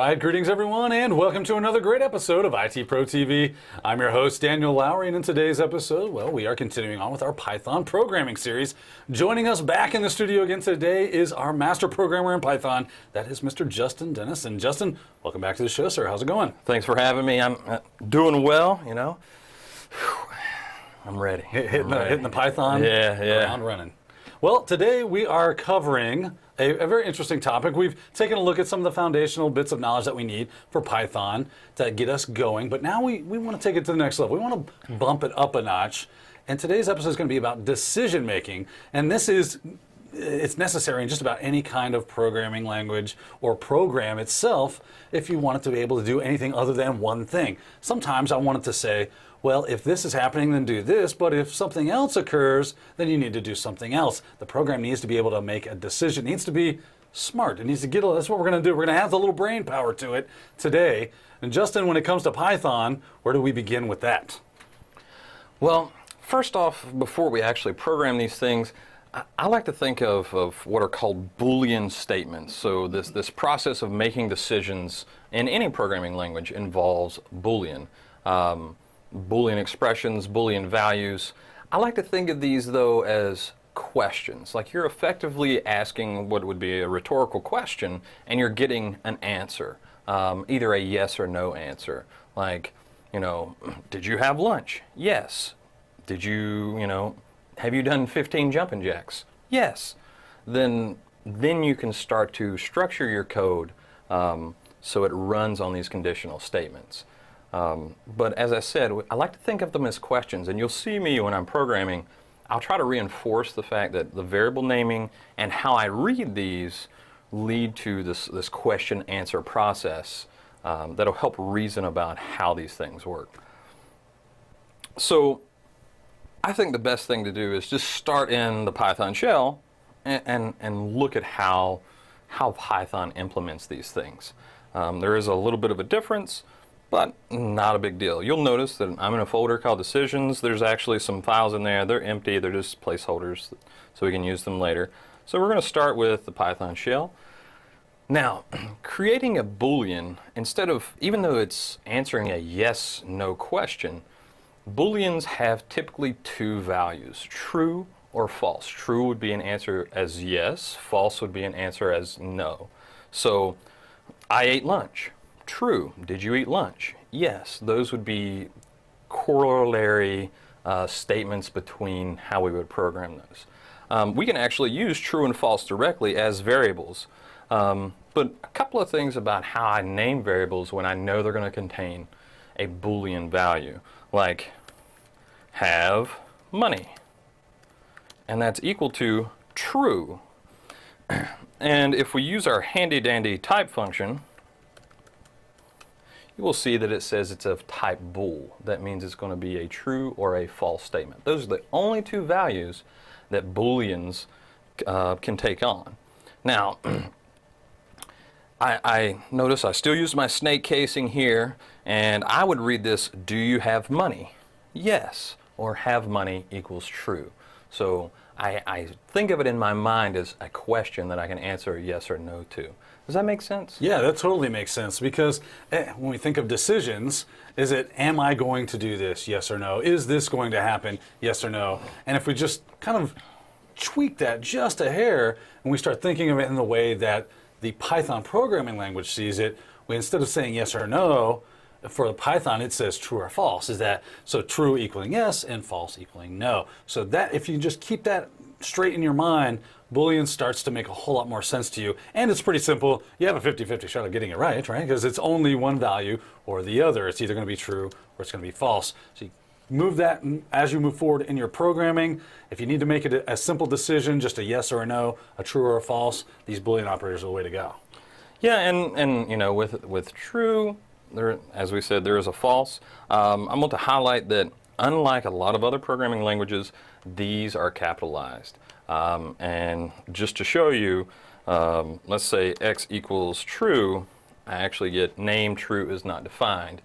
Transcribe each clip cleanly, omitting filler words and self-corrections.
right, greetings everyone, and welcome to another great episode of IT Pro TV. I'm your host, Daniel Lowry, and in today's episode, well, we are continuing on with our Python programming series. Joining us back in the studio again today is our master programmer in Python. That is Mr. Justin Dennis. And Justin, welcome back to the show, sir. How's it going? Thanks for having me. I'm doing well, you know. I'm ready. Hitting the Python ground running. Well, today we are covering a very interesting topic. We've taken a look at some of the foundational bits of knowledge that we need for Python to get us going, but now we want to take it to the next level. We want to bump it up a notch. And today's episode is going to be about decision making. And it's necessary in just about any kind of programming language or program itself if you want it to be able to do anything other than one thing. Sometimes I want it to say, well, if this is happening, then do this, but if something else occurs, then you need to do something else. The program needs to be able to make a decision. It needs to be smart. It needs to that's what we're going to do. We're going to have the little brain power to it today. And Justin, when it comes to Python, where do we begin with that? Well, first off, before we actually program these things, I like to think of what are called Boolean statements. So this process of making decisions in any programming language involves Boolean. Boolean expressions, Boolean values. I like to think of these, though, as questions. Like you're effectively asking what would be a rhetorical question, and you're getting an answer, either a yes or no answer. Like, did you have lunch? Yes. Did you, have you done 15 jumping jacks? Yes. Then you can start to structure your code so it runs on these conditional statements. But as I said, I like to think of them as questions, and you'll see me when I'm programming, I'll try to reinforce the fact that the variable naming and how I read these lead to this question-answer process that'll help reason about how these things work. So I think the best thing to do is just start in the Python shell and look at how Python implements these things. There is a little bit of a difference, but not a big deal. You'll notice that I'm in a folder called Decisions. There's actually some files in there. They're empty. They're just placeholders, so we can use them later. So we're going to start with the Python shell. Now, creating a Boolean, even though it's answering a yes/no question, Booleans have typically two values, true or false. True would be an answer as yes. False would be an answer as no. So, I ate lunch. True. Did you eat lunch? Yes. Those would be corollary statements between how we would program those. We can actually use true and false directly as variables. But a couple of things about how I name variables when I know they're going to contain a Boolean value, like have money. And that's equal to true. And if we use our handy-dandy type function, you will see that it says it's of type bool. That means it's going to be a true or a false statement. Those are the only two values that Booleans can take on. Now, I notice I still use my snake casing here, and I would read this, do you have money? Yes, or have money equals true. So I think of it in my mind as a question that I can answer yes or no to. Does that make sense? Yeah, that totally makes sense, because when we think of decisions, is it, am I going to do this, yes or no? Is this going to happen, yes or no? And if we just kind of tweak that just a hair, and we start thinking of it in the way that the Python programming language sees it, instead of saying yes or no, for the Python it says true or false. So true equaling yes and false equaling no. So that, if you just keep that straight in your mind, Boolean starts to make a whole lot more sense to you. And it's pretty simple. You have a 50-50 shot of getting it right? Because it's only one value or the other. It's either going to be true or it's going to be false. So you move that as you move forward in your programming. If you need to make it a simple decision, just a yes or a no, a true or a false, these Boolean operators are the way to go. Yeah, and with true, as we said, there is a false. I want to highlight that unlike a lot of other programming languages, these are capitalized. And just to show you, let's say x equals true, I actually get name true is not defined.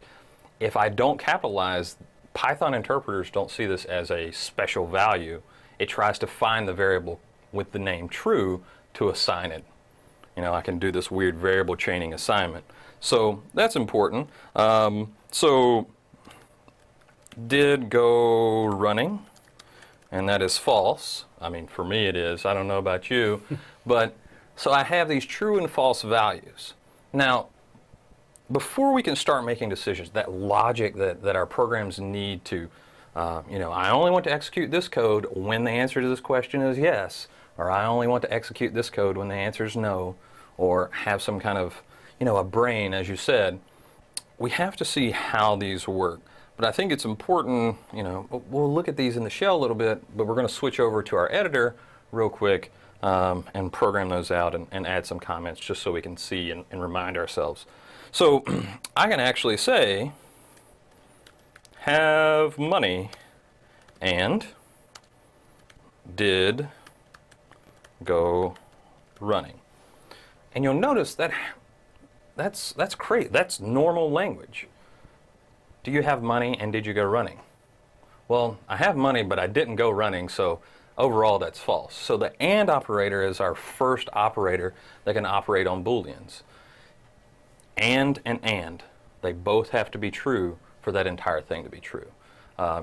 If I don't capitalize, Python interpreters don't see this as a special value. It tries to find the variable with the name true to assign it. I can do this weird variable chaining assignment. So that's important. So did go running, and that is false. I mean, for me it is. I don't know about you. But so I have these true and false values. Now, before we can start making decisions, that logic that our programs need to, I only want to execute this code when the answer to this question is yes, or I only want to execute this code when the answer is no, or have some kind of, a brain, as you said. We have to see how these work. But I think it's important, we'll look at these in the shell a little bit, but we're going to switch over to our editor real quick and program those out and add some comments just so we can see and remind ourselves. So I can actually say, have money and did go running. And you'll notice that that's great. That's normal language. Do you have money and did you go running? Well, I have money, but I didn't go running, so overall that's false. So the AND operator is our first operator that can operate on Booleans. And, they both have to be true for that entire thing to be true.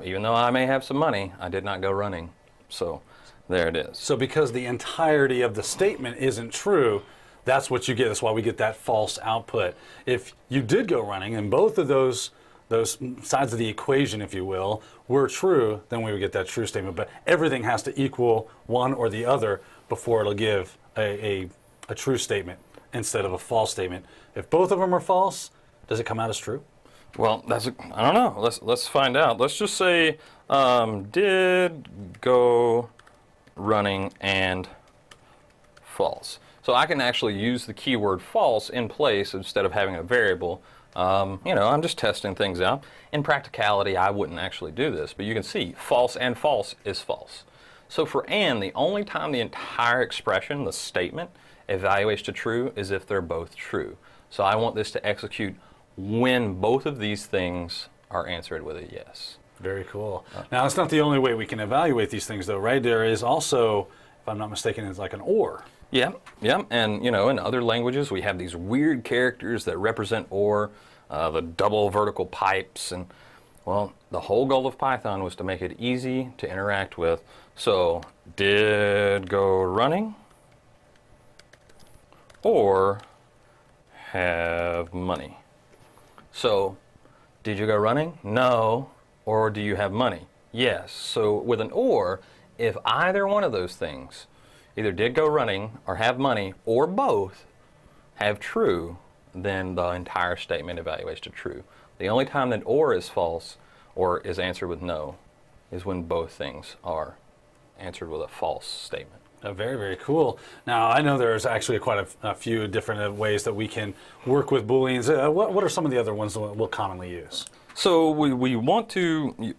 Even though I may have some money, I did not go running. So there it is. So because the entirety of the statement isn't true, that's what you get. That's why we get that false output. If you did go running and both of those sides of the equation, if you will, were true, then we would get that true statement. But everything has to equal one or the other before it'll give a true statement instead of a false statement. If both of them are false, does it come out as true? Well, I don't know. Let's find out. Let's just say did go running and false. So I can actually use the keyword false in place instead of having a variable. I'm just testing things out. In practicality, I wouldn't actually do this, but you can see false and false is false. So for and, the only time the entire expression, the statement, evaluates to true is if they're both true. So I want this to execute when both of these things are answered with a yes. Very cool. Now, it's not the only way we can evaluate these things, though, right? There is also, if I'm not mistaken, it's like an or. Yeah. And, in other languages, we have these weird characters that represent or, the double vertical pipes. And, well, the whole goal of Python was to make it easy to interact with. So, did go running or have money. So, did you go running? No. Or do you have money? Yes. So with an or, if either one of those things, either did go running or have money, or both have true, then the entire statement evaluates to true. The only time that or is false or is answered with no is when both things are answered with a false statement. Very, very cool. Now, I know there's actually quite a few different ways that we can work with Booleans. What are some of the other ones that we'll commonly use? So we want to,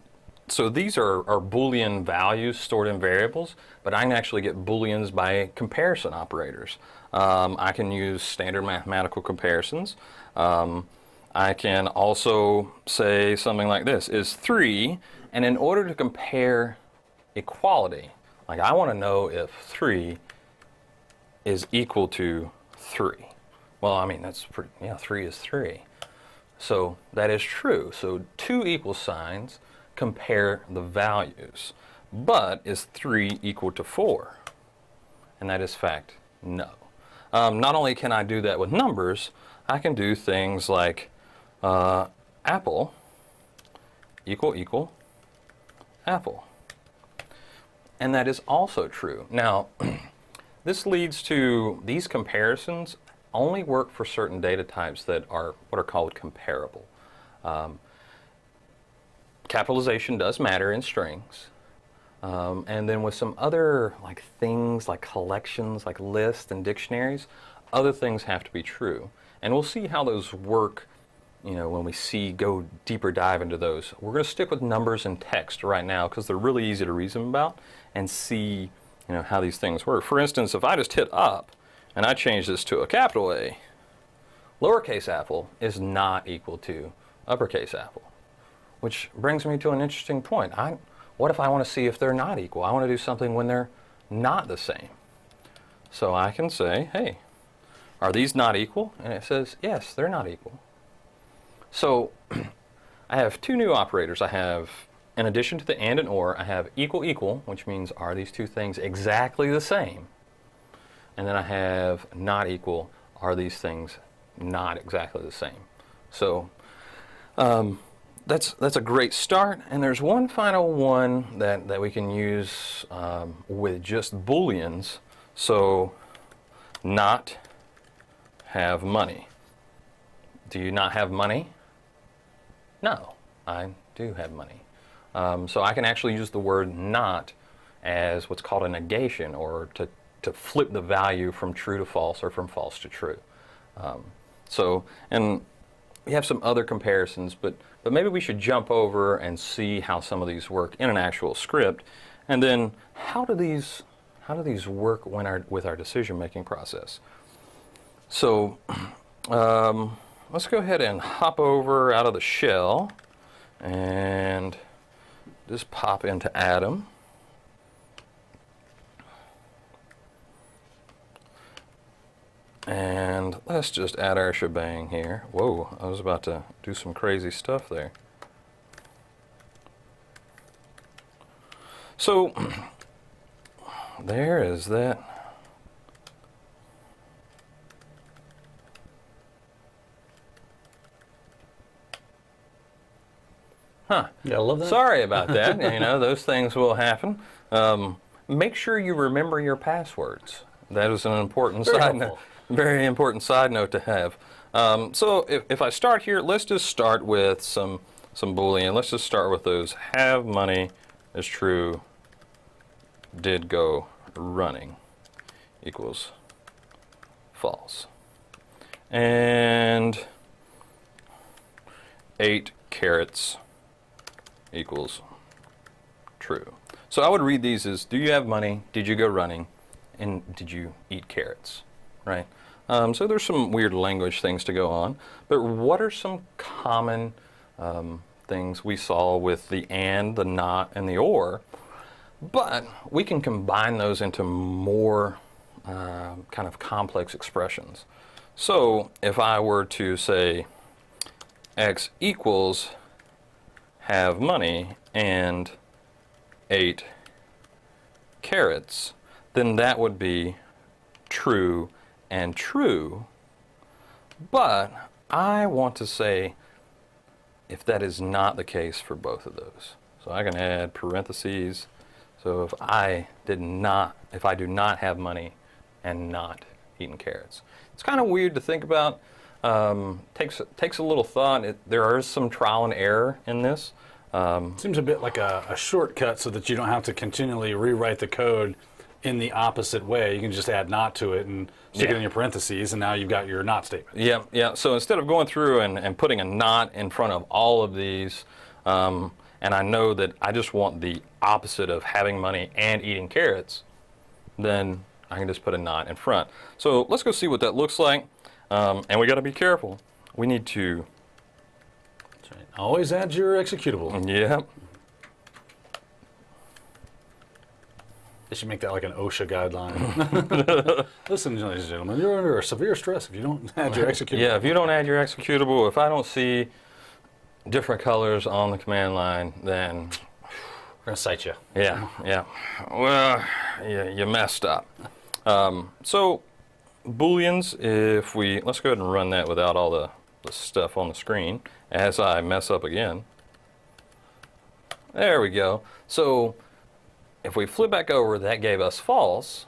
so these are Boolean values stored in variables, but I can actually get Booleans by comparison operators. I can use standard mathematical comparisons. I can also say something like this, is 3, and in order to compare equality, like I want to know if 3 is equal to 3. Well, I mean, that's pretty, 3 is 3. So that is true. So two equal signs compare the values. But is 3 equal to 4? And that is fact, no. Not only can I do that with numbers, I can do things like apple equal apple. And that is also true. Now, this leads to these comparisons only work for certain data types that are what are called comparable. Capitalization does matter in strings. And then with some other like things like collections, like lists and dictionaries, other things have to be true. And we'll see how those work, when we go deeper dive into those. We're going to stick with numbers and text right now because they're really easy to reason about and see, how these things work. For instance, if I just hit up and I change this to a capital A, lowercase apple is not equal to uppercase apple, which brings me to an interesting point. What if I want to see if they're not equal? I want to do something when they're not the same. So I can say, hey, are these not equal? And it says, yes, they're not equal. So I have two new operators. I have, in addition to the and or, I have equal equal, which means are these two things exactly the same? And then I have not equal, are these things not exactly the same? So that's a great start. And there's one final one that we can use with just Booleans. So not have money. Do you not have money? No, I do have money. So I can actually use the word not as what's called a negation, or to flip the value from true to false or from false to true. And we have some other comparisons, but maybe we should jump over and see how some of these work in an actual script, and then how do these work with our decision-making process. So let's go ahead and hop over out of the shell and just pop into Atom. And let's just add our shebang here. Whoa, I was about to do some crazy stuff there. So there is that. Huh. Yeah, I love that. Sorry about that. You know, those things will happen. Make sure you remember your passwords. That is an important side note. Very important side note to have. So if I start here, let's just start with some Boolean. Let's just start with those. Have money is true. Did go running equals false. And 8 carrots equals true. So I would read these as, do you have money? Did you go running? And did you eat carrots? Right? So there's some weird language things to go on. But what are some common things we saw with the and, the not, and the or? But we can combine those into more kind of complex expressions. So if I were to say x equals have money and 8 carrots, then that would be true and true. But I want to say if that is not the case for both of those. So I can add parentheses. So if I do not have money and not eaten carrots. It's kind of weird to think about. Takes a little thought. There is some trial and error in this. Seems a bit like a shortcut so that you don't have to continually rewrite the code in the opposite way. You can just add not to it and stick it in your parentheses, and now you've got your not statement. Yeah, yeah. So instead of going through and putting a not in front of all of these, and I know that I just want the opposite of having money and eating carrots, then I can just put a not in front. So let's go see what that looks like. And we got to be careful. We need to. That's right. Always add your executable. Yeah. They should make that like an OSHA guideline. Listen, ladies and gentlemen, you're under severe stress if you don't add your executable. Yeah, if you don't add your executable, if I don't see different colors on the command line, then We're going to cite you. yeah, yeah. Well, yeah, you messed up. So Booleans, let's go ahead and run that without all the stuff on the screen as I mess up again. There we go. So if we flip back over, that gave us false.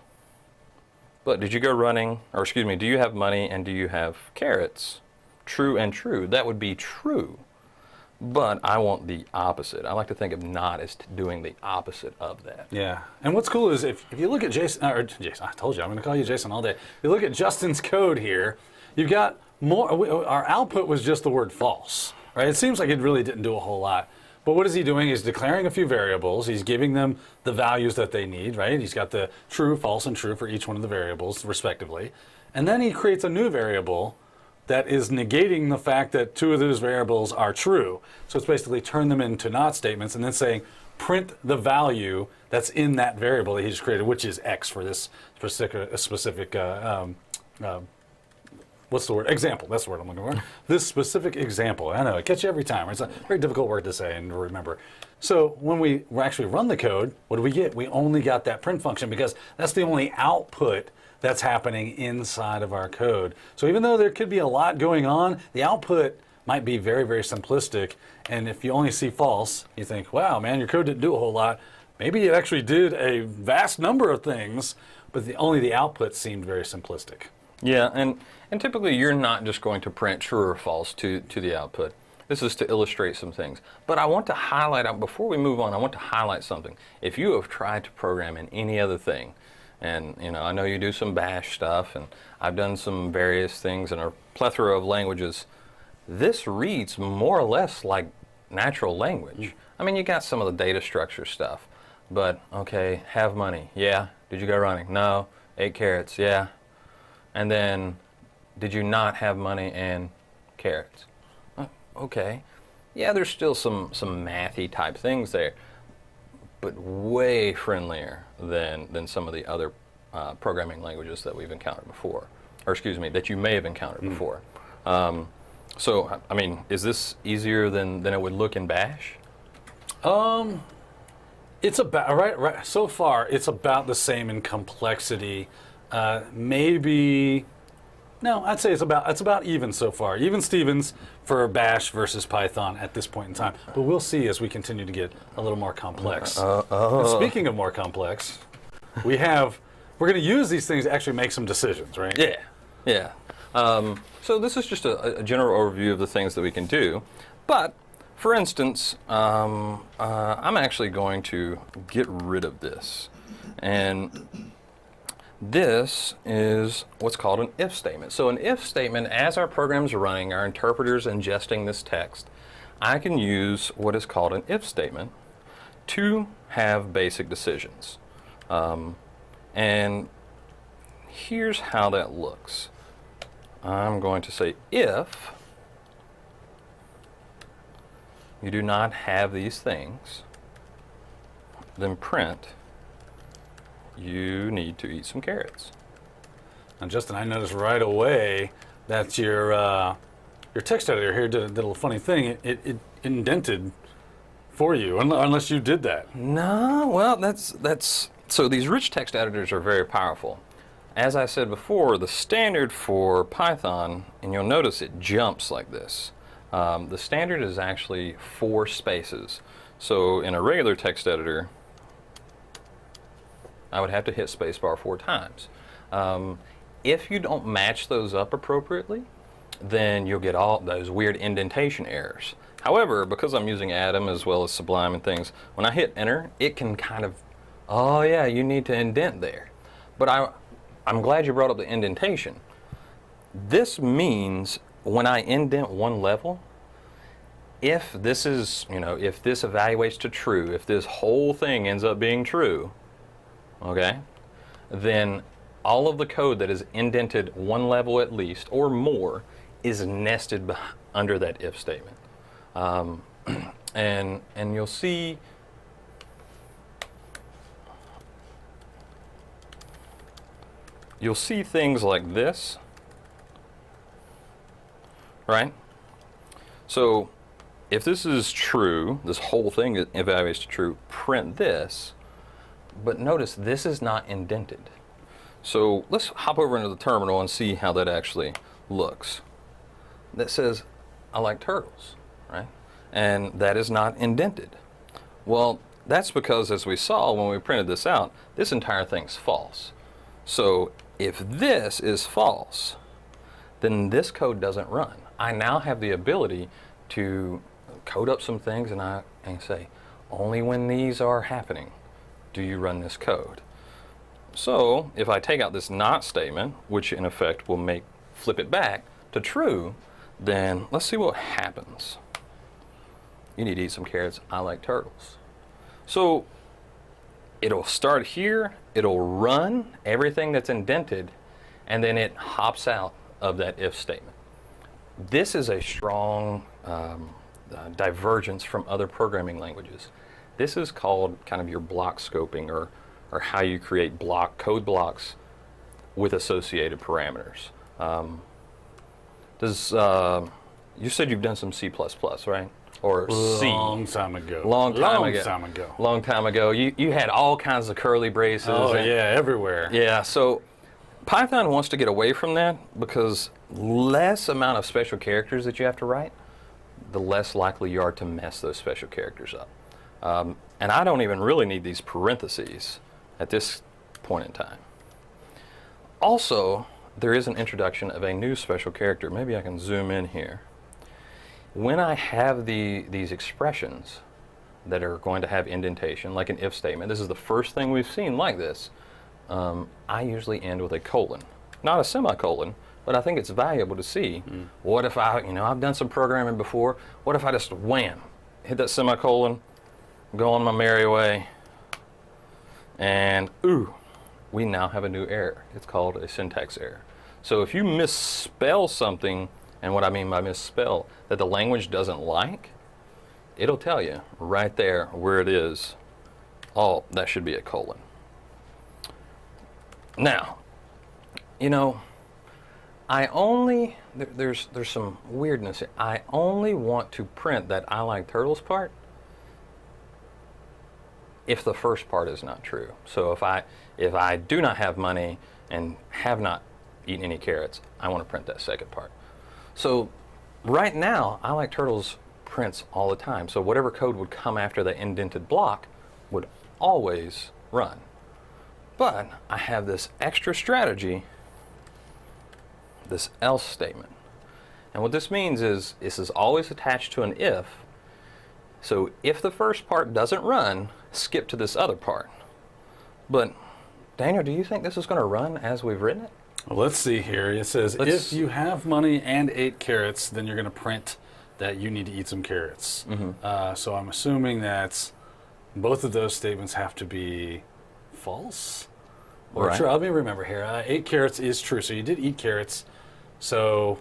But did you go running, or excuse me, do you have money and do you have carrots? True and true. That would be true. But I want the opposite. I like to think of not as doing the opposite of that. Yeah. And what's cool is if you look at Jason, I told you, I'm going to call you Jason all day. If you look at Justin's code here, you've got more, our output was just the word false, right? It seems like it really didn't do a whole lot. But what is he doing? He's declaring a few variables. He's giving them the values that they need, right? He's got the true, false, and true for each one of the variables, respectively. And then he creates a new variable that is negating the fact that two of those variables are true. So it's basically turn them into not statements and then saying print the value that's in that variable that he just created, which is x for this specific what's the word? Example. That's the word I'm looking for. This specific example. I know, it gets you every time. It's a very difficult word to say and to remember. So when we actually run the code, what do we get? We only got that print function because that's the only output that's happening inside of our code. So even though there could be a lot going on, the output might be very, very simplistic. And if you only see false, you think, wow, man, your code didn't do a whole lot. Maybe it actually did a vast number of things, but only the output seemed very simplistic. Yeah, and typically you're not just going to print true or false to the output. This is to illustrate some things. But I want to highlight, before we move on, I want to highlight something. If you have tried to program in any other thing, and I know you do some bash stuff, and I've done some various things in a plethora of languages, this reads more or less like natural language. I mean, you got some of the data structure stuff, but okay, have money, yeah. Did you go running? No. 8 carrots, yeah. And then, did you not have money and carrots? Okay. Yeah, there's still some mathy type things there, but way friendlier than some of the other programming languages that we've encountered before, or excuse me, that you may have encountered before. So, I mean, is this easier than it would look in Bash? It's about right. So far, it's about the same in complexity. Maybe no, I'd say it's about even so far. Even Stevens for Bash versus Python at this point in time. But we'll see as we continue to get a little more complex. And speaking of more complex, we're going to use these things to actually make some decisions, right? Yeah, yeah. So this is just a general overview of the things that we can do. But, for instance, I'm actually going to get rid of this. And this is what's called an if statement. So an if statement, as our program's running, our interpreter's ingesting this text, I can use what is called an if statement to have basic decisions. And here's how that looks. I'm going to say if you do not have these things, then print you need to eat some carrots. Now, Justin, I noticed right away that your text editor here did a little funny thing. It indented for you, unless you did that. No, well, that's so these rich text editors are very powerful. As I said before, the standard for Python, and you'll notice it jumps like this. The standard is actually 4 spaces. So in a regular text editor, I would have to hit spacebar 4 times. If you don't match those up appropriately, then you'll get all those weird indentation errors. However, because I'm using Atom as well as Sublime and things, when I hit enter, it can kind of, oh yeah, you need to indent there. But I'm glad you brought up the indentation. This means when I indent one level, if this is, if this evaluates to true, if this whole thing ends up being true, okay, then all of the code that is indented one level at least or more is nested under that if statement. And you'll see things like this, right? So if this is true, this whole thing evaluates to true, print this. But notice this is not indented. So let's hop over into the terminal and see how that actually looks. That says, I like turtles, right? And that is not indented. Well, that's because, as we saw when we printed this out, this entire thing's false. So if this is false, then this code doesn't run. I now have the ability to code up some things and say, only when these are happening do you run this code. So if I take out this not statement, which in effect will flip it back to true, then let's see what happens. You need to eat some carrots. I like turtles. So it'll start here, it'll run everything that's indented, and then it hops out of that if statement. This is a strong divergence from other programming languages. This is called kind of your block scoping, or how you create code blocks with associated parameters. Does you said you've done some C++, right? Or C? Long time ago. Long time ago. Long time ago. You had all kinds of curly braces. Oh, yeah, everywhere. Yeah, so Python wants to get away from that because less amount of special characters that you have to write, the less likely you are to mess those special characters up. And I don't even really need these parentheses at this point in time. Also, there is an introduction of a new special character. Maybe I can zoom in here. When I have these expressions that are going to have indentation, like an if statement, this is the first thing we've seen like this, I usually end with a colon. Not a semicolon, but I think it's valuable to see. What if I've done some programming before, what if I just wham, hit that semicolon, go on my merry way, and ooh, we now have a new error. It's called a syntax error. So if you misspell something, and what I mean by misspell, that the language doesn't like, it'll tell you right there where it is. Oh, that should be a colon. Now, there's some weirdness here. I only want to print that I like turtles part if the first part is not true. So if I do not have money and have not eaten any carrots, I want to print that second part. So right now, I like turtles prints all the time. So whatever code would come after the indented block would always run. But I have this extra strategy, this else statement. And what this means is this is always attached to an if. So if the first part doesn't run, skip to this other part. But Daniel, do you think this is going to run as we've written it? Well, let's see here. It says if you have money and 8 carrots, then you're going to print that you need to eat some carrots. So I'm assuming that both of those statements have to be false. Or Right. true. Let me remember here. 8 carrots is true. So you did eat carrots. So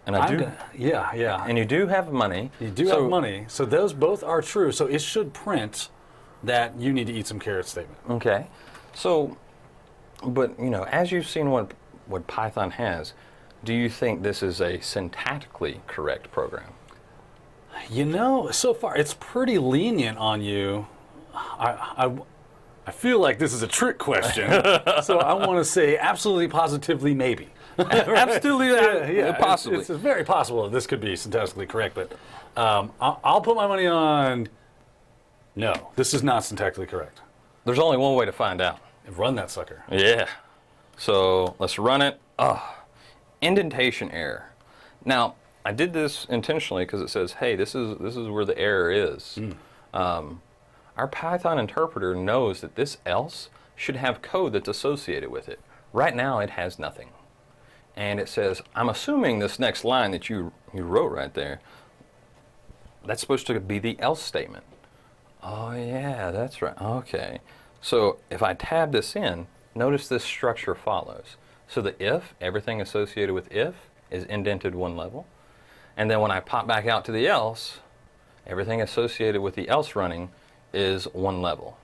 And I do. yeah. And you do have money. You do have money. So those both are true. So it should print that you need to eat some carrots statement. Okay. So, but as you've seen what Python has, do you think this is a syntactically correct program? So far it's pretty lenient on you. I feel like this is a trick question, so I want to say absolutely, positively, maybe. Absolutely, possibly. It's very possible that this could be syntactically correct, but I'll put my money on no. This is not syntactically correct. There's only one way to find out. Run that sucker. Yeah. So let's run it. Indentation error. Now, I did this intentionally because it says, hey, this is where the error is. Our Python interpreter knows that this else should have code that's associated with it. Right now, it has nothing. And it says, I'm assuming this next line that you wrote right there, that's supposed to be the else statement. Oh, yeah, that's right. Okay. So if I tab this in, notice this structure follows. So the if, everything associated with if, is indented one level. And then when I pop back out to the else, everything associated with the else running is one level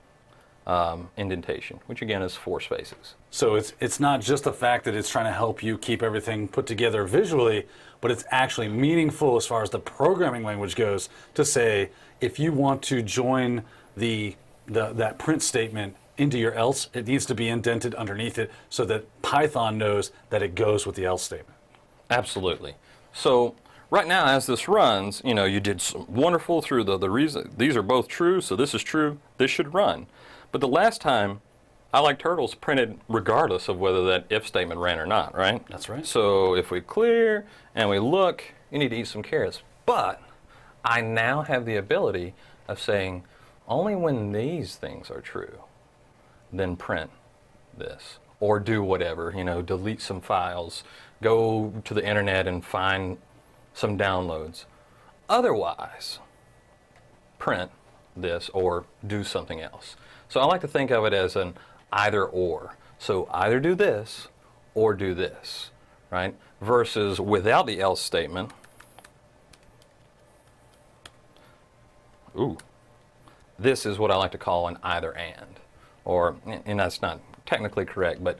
indentation, which again is 4 spaces. So it's not just the fact that it's trying to help you keep everything put together visually, but it's actually meaningful as far as the programming language goes to say if you want to join that print statement into your else, it needs to be indented underneath it so that Python knows that it goes with the else statement. Absolutely. So right now, as this runs, you did wonderful through the reason. These are both true, so this is true. This should run. But the last time, I like turtles printed regardless of whether that if statement ran or not, right? That's right. So if we clear and we look, you need to eat some carrots. But I now have the ability of saying, only when these things are true, then print this. Or do whatever, delete some files, go to the internet and find some downloads. Otherwise, print this or do something else. So I like to think of it as an either or. So either do this or do this, right? Versus without the else statement. This is what I like to call an either and. Or, and that's not technically correct, but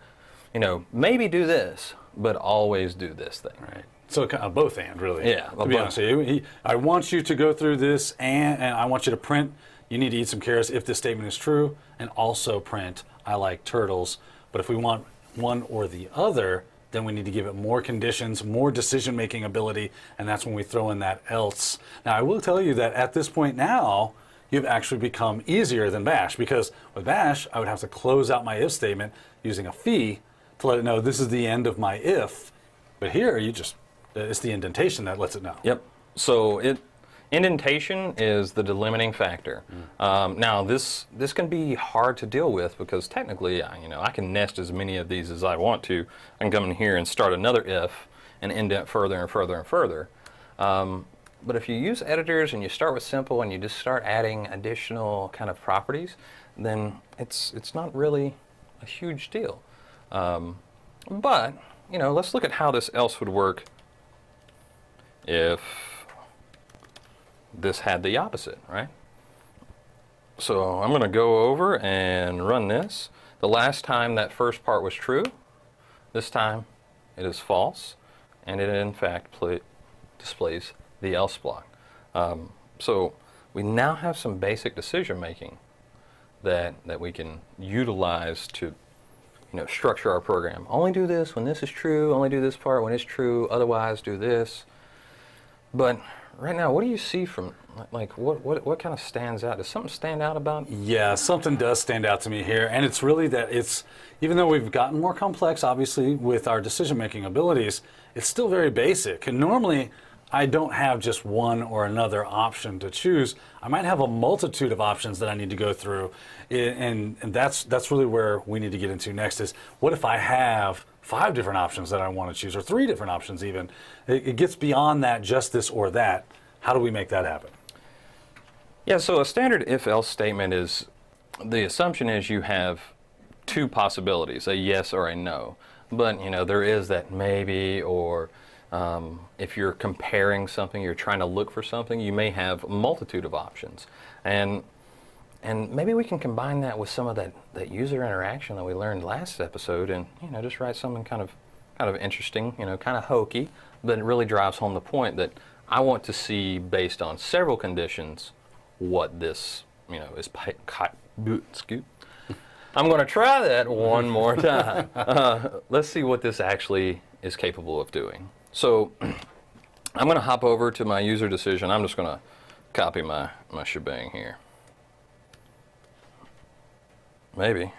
maybe do this, but always do this thing. Right. So kind of both and really. Yeah, To be honest with you, I want you to go through this, and I want you to print. You need to eat some carrots if this statement is true, and also print. I like turtles. But if we want one or the other, then we need to give it more conditions, more decision-making ability, and that's when we throw in that else. Now, I will tell you that at this point now, you've actually become easier than Bash, because with Bash, I would have to close out my if statement using a fee to let it know this is the end of my if. But here, it's the indentation that lets it know. Yep. So indentation is the delimiting factor. Now, this can be hard to deal with because technically, I can nest as many of these as I want to. I can come in here and start another if and indent further and further and further. But if you use editors and you start with simple and you just start adding additional kind of properties, then it's not really a huge deal. But let's look at how this else would work if this had the opposite, right? So I'm going to go over and run this. The last time that first part was true, this time it is false, and it in fact displays the else block. So we now have some basic decision making that we can utilize to structure our program. Only do this when this is true, only do this part when it's true, otherwise do this. But right now, what do you see from, what kind of stands out? Does something stand out about it? Yeah, something does stand out to me here, and it's really that even though we've gotten more complex, obviously, with our decision-making abilities, it's still very basic. And normally, I don't have just one or another option to choose. I might have a multitude of options that I need to go through, and that's really where we need to get into next is, what if I have 5 different options that I want to choose, or 3 different options even? It gets beyond that, just this or that. How do we make that happen? Yeah, so a standard if-else statement is, the assumption is you have 2 possibilities, a yes or a no. But, there is that maybe, or if you're comparing something, you're trying to look for something, you may have a multitude of options. And maybe we can combine that with some of that user interaction that we learned last episode, and just write something kind of interesting, kind of hokey, but it really drives home the point that I want to see, based on several conditions, what this is. Scoot. I'm going to try that one more time. Let's see what this actually is capable of doing. So I'm going to hop over to my user decision. I'm just going to copy my shebang here. Maybe.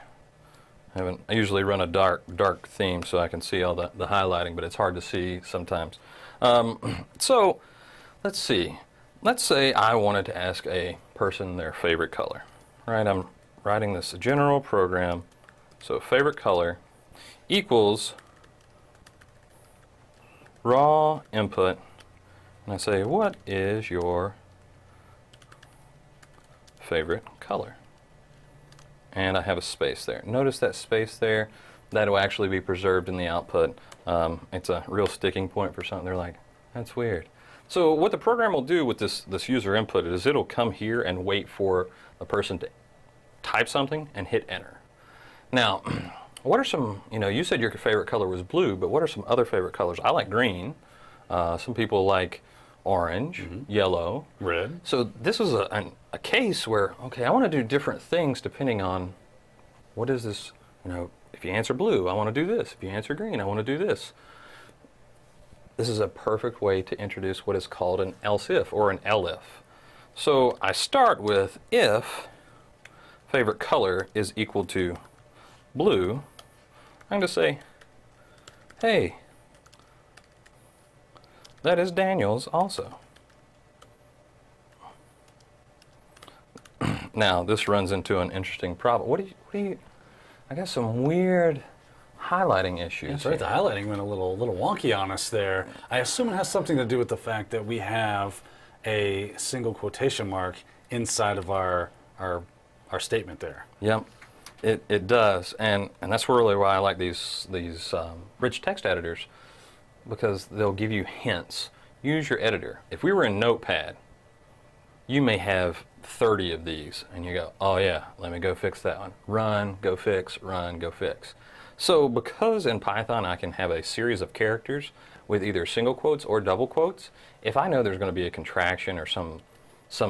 I usually run a dark theme so I can see all the highlighting, but it's hard to see sometimes. So let's see. Let's say I wanted to ask a person their favorite color. Right? I'm writing this general program. So favorite color equals raw input, and I say, what is your favorite color? And I have a space there. Notice that space there, that will actually be preserved in the output. It's a real sticking point for something. They're like, that's weird. So what the program will do with this user input is it'll come here and wait for the person to type something and hit enter. Now, what are some, you said your favorite color was blue, but what are some other favorite colors? I like green. Some people like orange, yellow, red. So this is a case where, okay, I want to do different things depending on what is this, if you answer blue, I want to do this. If you answer green, I want to do this. This is a perfect way to introduce what is called an else if, or an elif. So I start with if favorite color is equal to blue, I'm going to say, hey, that is Daniel's also. Now, this runs into an interesting problem. What do you, I got some weird highlighting issues. That's right, the highlighting went a little wonky on us there. I assume it has something to do with the fact that we have a single quotation mark inside of our statement there. Yep, it does, and that's really why I like these rich text editors, because they'll give you hints. Use your editor. If we were in Notepad, you may have 30 of these, and you go, oh yeah, let me go fix that one. Run, go fix, run, go fix. So because in Python I can have a series of characters with either single quotes or double quotes, if I know there's going to be a contraction or some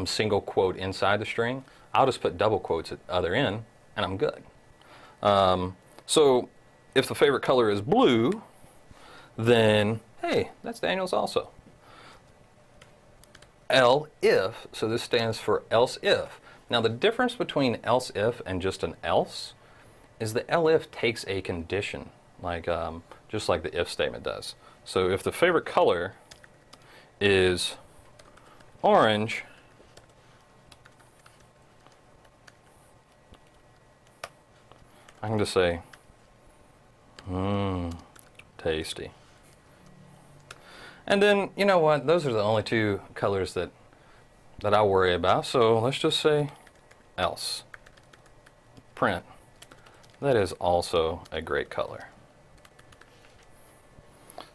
single quote inside the string, I'll just put double quotes at the other end and I'm good. So if the favorite color is blue, then hey, that's Daniel's also. If, so this stands for else if. Now the difference between else if and just an else is the elif takes a condition, like just like the if statement does. So if the favorite color is orange, I can just say, tasty. And then, you know what, those are the only two colors that I worry about, so let's just say else. Print. That is also a great color.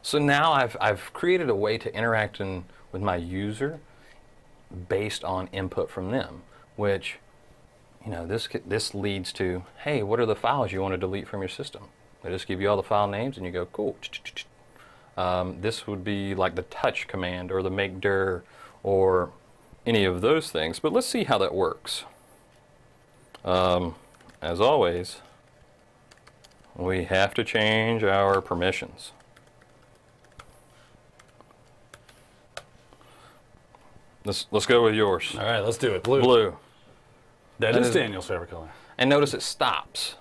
So now I've created a way to interact with my user based on input from them, which, you know, this leads to, hey, what are the files you want to delete from your system? They just give you all the file names and you go, cool. This would be like the touch command or the make dir or any of those things, but let's see how that works. As always, we have to change our permissions. Let's go with yours. All right, let's do it. Blue. Blue. That is Daniel's favorite color. And notice it stops,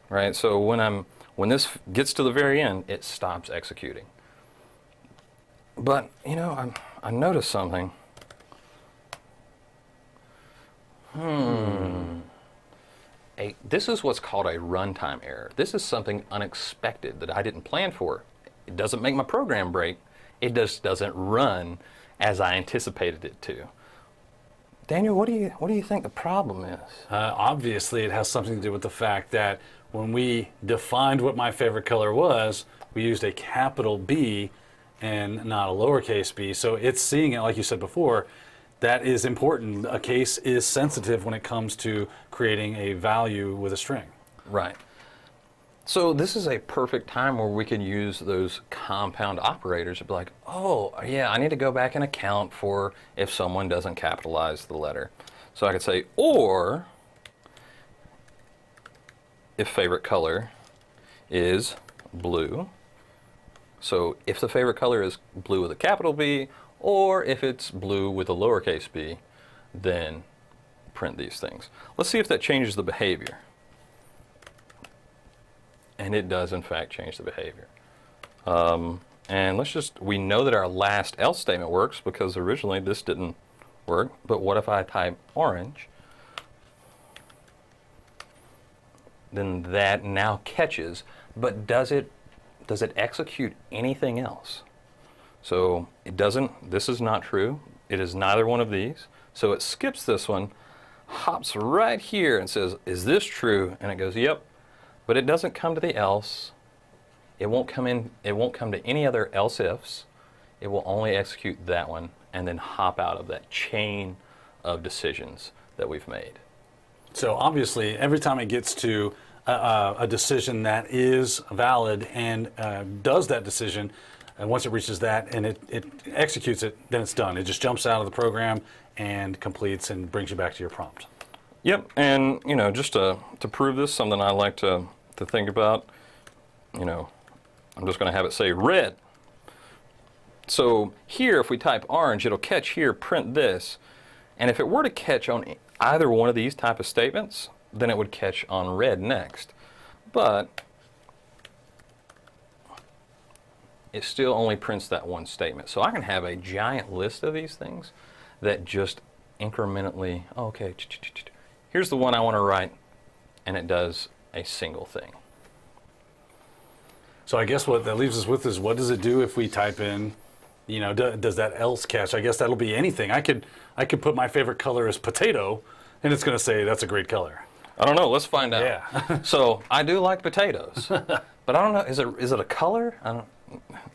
right? So when this gets to the very end, it stops executing. But you know, I noticed something. This is what's called a runtime error. This is something unexpected that I didn't plan for. It doesn't make my program break. It just doesn't run as I anticipated it to. Daniel, what do you think the problem is? Obviously, it has something to do with the fact that when we defined what my favorite color was, we used a capital B and not a lowercase b. So it's seeing it, like you said before, that is important. A case is sensitive when it comes to creating a value with a string. Right. So this is a perfect time where we can use those compound operators to be like, oh, yeah, I need to go back and account for if someone doesn't capitalize the letter. So I could say, or if favorite color is blue. So if the favorite color is blue with a capital B, or if it's blue with a lowercase b, then print these things. Let's see if that changes the behavior. And it does, in fact, change the behavior. And we know that our last else statement works because originally this didn't work. But what if I type orange? Then that now catches, but does it execute anything else? So it doesn't, this is not true. It is neither one of these. So it skips this one, hops right here and says, is this true? And it goes, yep. But it doesn't come to the else. It won't come to any other else ifs. It will only execute that one and then hop out of that chain of decisions that we've made. So obviously, every time it gets to a decision that is valid and does that decision, and once it reaches that and it executes it, then it's done. It just jumps out of the program and completes and brings you back to your prompt. Yep, and you know, just to prove this, something I like to think about, you know, I'm just going to have it say red. So here, if we type orange, it'll catch here, print this, and if it were to catch on either one of these type of statements, then it would catch on red next. But it still only prints that one statement. So I can have a giant list of these things that just incrementally, okay, here's the one I want to write, and it does a single thing. So I guess what that leaves us with is, what does it do if we type in, you know, does that else catch? I guess that'll be anything. I could put my favorite color as potato, and it's going to say that's a great color. I don't know. Let's find out. Yeah. So I do like potatoes, but I don't know. Is it a color?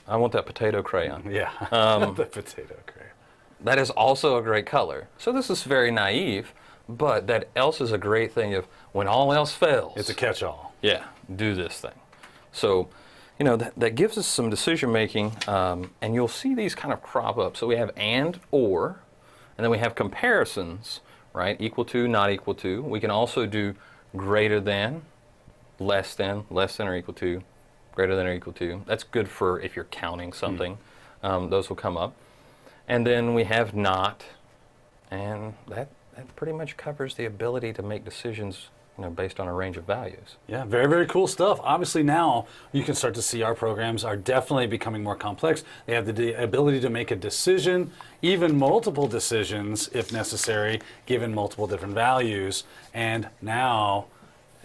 I want that potato crayon. Yeah. The potato crayon. That is also a great color. So this is very naive, but that else is a great thing. If when all else fails, It's a catch-all. yeah, do this thing. So, that gives us some decision making, and you'll see these kind of crop up. So we have and, or, and then we have comparisons, right? Equal to, not equal to. We can also do greater than, less than or equal to, greater than or equal to. That's good for if you're counting something. Those will come up. And then we have not, and that pretty much covers the ability to make decisions based on a range of values. Yeah, very, very cool stuff. Obviously now you can start to see our programs are definitely becoming more complex. They have the ability to make a decision, even multiple decisions if necessary, given multiple different values. And now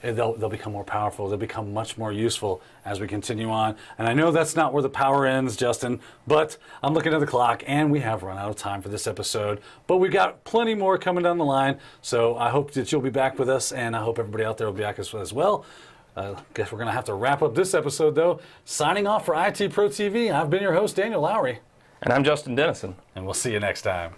they'll become more powerful. They'll become much more useful as we continue on. And I know that's not where the power ends, Justin, but I'm looking at the clock and we have run out of time for this episode. But we've got plenty more coming down the line. So I hope that you'll be back with us, and I hope everybody out there will be back as well. Guess we're going to have to wrap up this episode, though. Signing off for IT Pro TV, I've been your host, Daniel Lowry. And I'm Justin Dennison. And we'll see you next time.